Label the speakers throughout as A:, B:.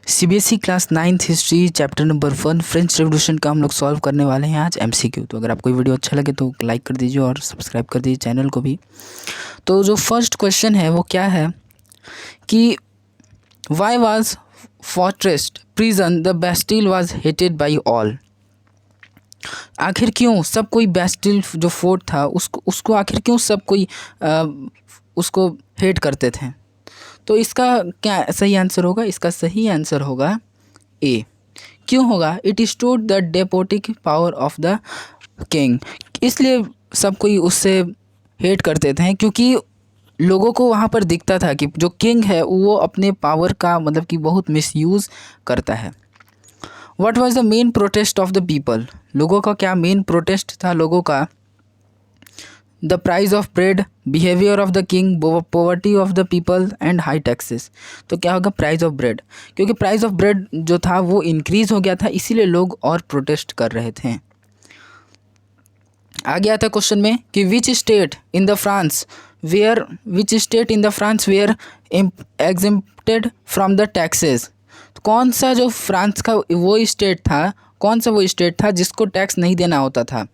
A: CBSE class 9th history chapter number 1 French revolution का हम लोग सॉल्व करने वाले हैं आज एमसीक्यू। तो अगर आपको ये वीडियो अच्छा लगे तो लाइक कर दीजिए और सब्सक्राइब कर दीजिए चैनल को भी। तो जो फर्स्ट क्वेश्चन है वो क्या है कि why was fortress prison the Bastille was hated by all. आखिर क्यों सब कोई बेस्टिल जो फोर्ट था उसको आखिर क्यों सब कोई उसको हेट करते थे। तो इसका क्या सही आंसर होगा? इसका सही आंसर होगा ए। क्यों होगा? It stored the despotic power of the king. इसलिए सब कोई उससे हेट करते थे क्योंकि लोगों को वहाँ पर दिखता था कि जो किंग है वो अपने पावर का मतलब कि बहुत मिसयूज़ करता है। What was the main protest of the people. लोगों का क्या मेन प्रोटेस्ट था? लोगों का the price of bread, behaviour of the king, poverty of the people and high taxes. तो क्या होगा? प्राइस ऑफ ब्रेड, क्योंकि प्राइस ऑफ ब्रेड जो था वो इंक्रीज़ हो गया था, इसीलिए लोग और प्रोटेस्ट कर रहे थे। आगे आता है क्वेश्चन में कि which state in the France were exempted from the taxes. कौन सा जो फ्रांस का वो स्टेट था, कौन सा वो स्टेट था जिसको टैक्स नहीं देना होता था?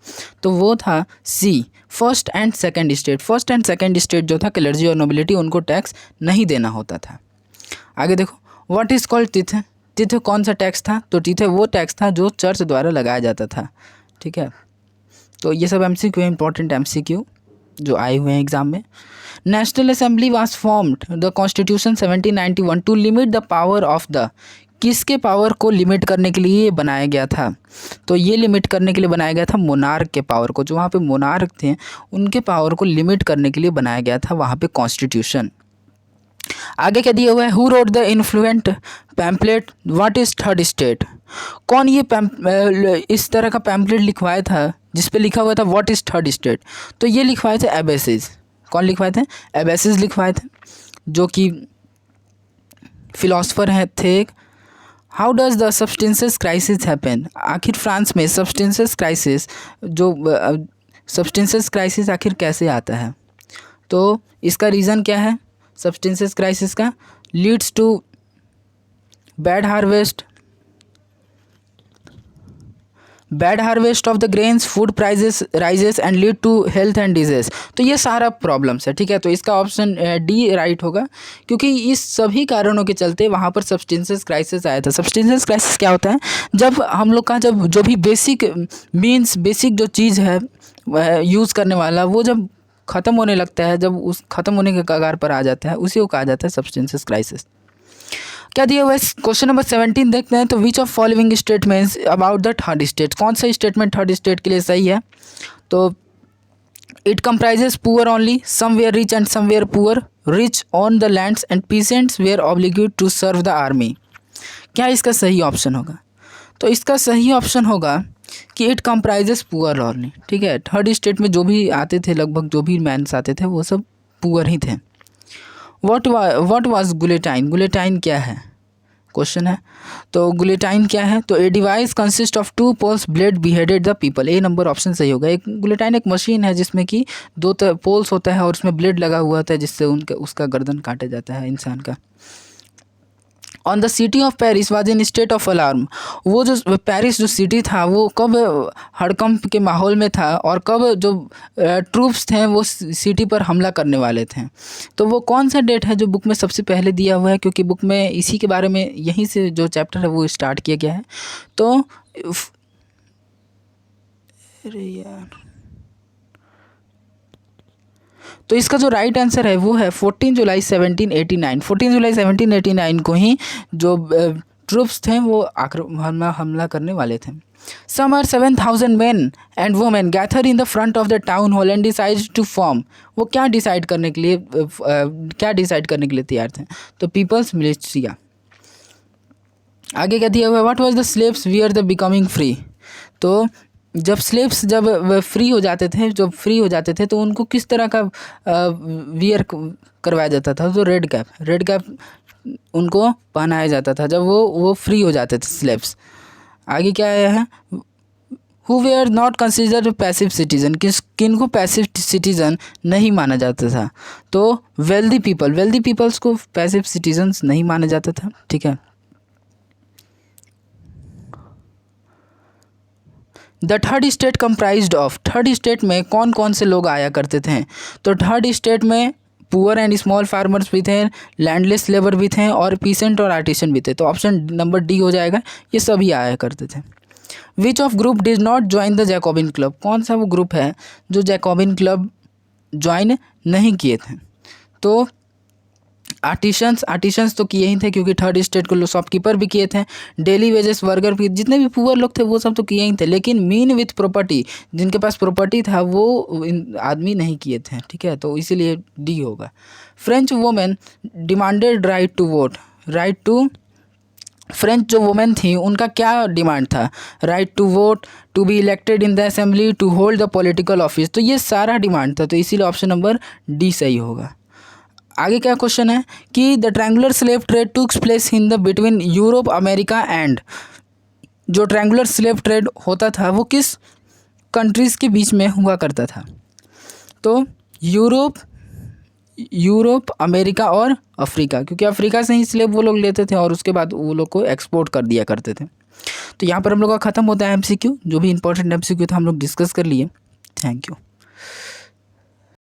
A: तो वो था सी, first and second state. First and second state जो था क्लर्जी और नोबिलिटी, उनको टैक्स नहीं देना होता था। आगे देखो, व्हाट इज़ कॉल्ड तिथ। तिथ कौन सा टैक्स था? तो तिथ वो टैक्स था जो चर्च द्वारा लगाया जाता था। ठीक है, तो ये सब एमसीक्यू इंपॉर्टेंट एमसीक्यू जो आए हुए हैं एग्जाम में। National assembly was formed the constitution 1791 to limit the power of the. किसके पावर को लिमिट करने के लिए बनाया गया था? तो ये लिमिट करने के लिए बनाया गया था मोनार्क के पावर को। जो वहाँ पे मोनार्क थे उनके पावर को लिमिट करने के लिए बनाया गया था वहाँ पे कॉन्स्टिट्यूशन। आगे क्या दिया हुआ है? Who wrote the influential pamphlet what is third state. कौन ये इस तरह का पैम्पलेट लिखवाया था जिस पे लिखा हुआ था व्हाट इज थर्ड स्टेट? तो ये लिखवाए थे एबेसिस। कौन लिखवाए थे? एबेसिस लिखवाए थे, जो कि फिलोसफर हैं थे। How does the substances crisis happen. आखिर फ्रांस में सब्सटेंसेस क्राइसिस आखिर कैसे आता है? तो इसका रीज़न क्या है सब्सटेंसेस क्राइसिस का? Leads to bad harvest of the grains, food prices rises and lead to health and disease. तो ये सारा प्रॉब्लम्स है। ठीक है, तो इसका ऑप्शन डी राइट होगा, क्योंकि इस सभी कारणों के चलते वहाँ पर सब्सटेंसेस क्राइसिस आया था। सब्सटेंसेस क्राइसिस क्या होता है? जब हम लोग का जब जो भी बेसिक जो चीज़ है यूज़ करने वाला वो जब ख़त्म होने लगता है, जब उस ख़त्म होने के कगार पर आ जाता है, उसी को कहा जाता है सब्सटेंसेस क्राइसिस। क्या दिया हुआ है? क्वेश्चन नंबर 17 देखते हैं। तो which of following statements about the third state. कौन सा स्टेटमेंट थर्ड स्टेट के लिए सही है? तो it comprises poor only, some were rich and some were poor, rich on the lands and peasants were obligated to serve the army. क्या इसका सही ऑप्शन होगा? तो इसका सही ऑप्शन होगा कि इट कंप्राइजेस पुअर ओनली। ठीक है, थर्ड स्टेट में जो भी आते थे, लगभग जो भी मैंस आते थे वो सब पुअर ही थे। What was guillotine. गुलेटाइन क्या है क्वेश्चन है। तो गुलेटाइन क्या है? तो a device consist of 2 poles blade beheaded the people. A number option सही होगा। एक गुलेटाइन एक मशीन है जिसमें कि 2 पोल्स होता है और उसमें ब्लेड लगा हुआ होता है जिससे उसका गर्दन काटा जाता है इंसान का। On the city of Paris was in state of alarm. वो जो पेरिस जो सिटी था वो कब हड़कंप के माहौल में था और कब जो ट्रूप्स थे वो सिटी पर हमला करने वाले थे। तो वो कौन सा डेट है जो बुक में सबसे पहले दिया हुआ है? क्योंकि बुक में इसी के बारे में यहीं से जो चैप्टर है वो स्टार्ट किया गया है। तो अरे यार, तो इसका जो राइट आंसर है वो है 14 जुलाई 1789। 14 जुलाई 1789 को ही जो ट्रूप्स थे वो हमला करने वाले थे। Some are 7,000 men and women gather in the front of the town hall and decide to form। वो क्या डिसाइड करने के लिए तैयार थे? तो पीपल्स मिलिशिया। आगे क्या दिया हुआ है? What was the slaves wear the becoming free. तो जब स्लेव्स फ्री हो जाते थे तो उनको किस तरह का वियर करवाया जाता था? तो रेड कैप उनको पहनाया जाता था जब वो फ्री हो जाते थे स्लेव्स। आगे क्या आया है? Who were not considered passive citizen. किनको पैसिव सिटीजन नहीं माना जाता था? तो वेल्दी पीपल्स को पैसिव सिटीजन्स नहीं माना जाता था। ठीक है, the third state comprised of, third state में कौन कौन से लोग आया करते थे? तो थर्ड स्टेट में पुअर एंड स्मॉल फार्मर्स भी थे, लैंडलेस लेबर भी थे और पीसेंट और आर्टिसन भी थे। तो ऑप्शन नंबर डी हो जाएगा, ये सभी आया करते थे। Which of group did not join the Jacobin club, कौन सा वो ग्रुप है जो जैकोबिन क्लब ज्वाइन नहीं किए थे? तो आर्टिशंस तो किए ही थे क्योंकि थर्ड स्टेट को शॉपकीपर भी किए थे, डेली वेजेस वर्कर भी, जितने भी पुअर लोग थे वो सब तो किए ही थे, लेकिन मीन विथ प्रॉपर्टी, जिनके पास प्रॉपर्टी था वो आदमी नहीं किए थे, ठीक है, तो इसीलिए डी होगा। French women demanded right to vote, French जो वुमेन थी उनका क्या डिमांड था? Right to vote, to be elected in the assembly, to hold the political office, तो ये सारा डिमांड था, तो इसीलिए ऑप्शन नंबर डी सही होगा। आगे क्या क्वेश्चन है कि the triangular slave trade takes place in the between Europe America and, जो ट्रायंगुलर स्लेव ट्रेड होता था वो किस कंट्रीज़ के बीच में हुआ करता था? तो यूरोप अमेरिका और अफ्रीका, क्योंकि अफ्रीका से ही स्लेव वो लोग लेते थे और उसके बाद वो लोग को एक्सपोर्ट कर दिया करते थे। तो यहाँ पर हम लोग का ख़त्म होता है MCQ, जो भी इंपॉर्टेंट MCQ था हम लोग डिस्कस कर लिए। Thank you.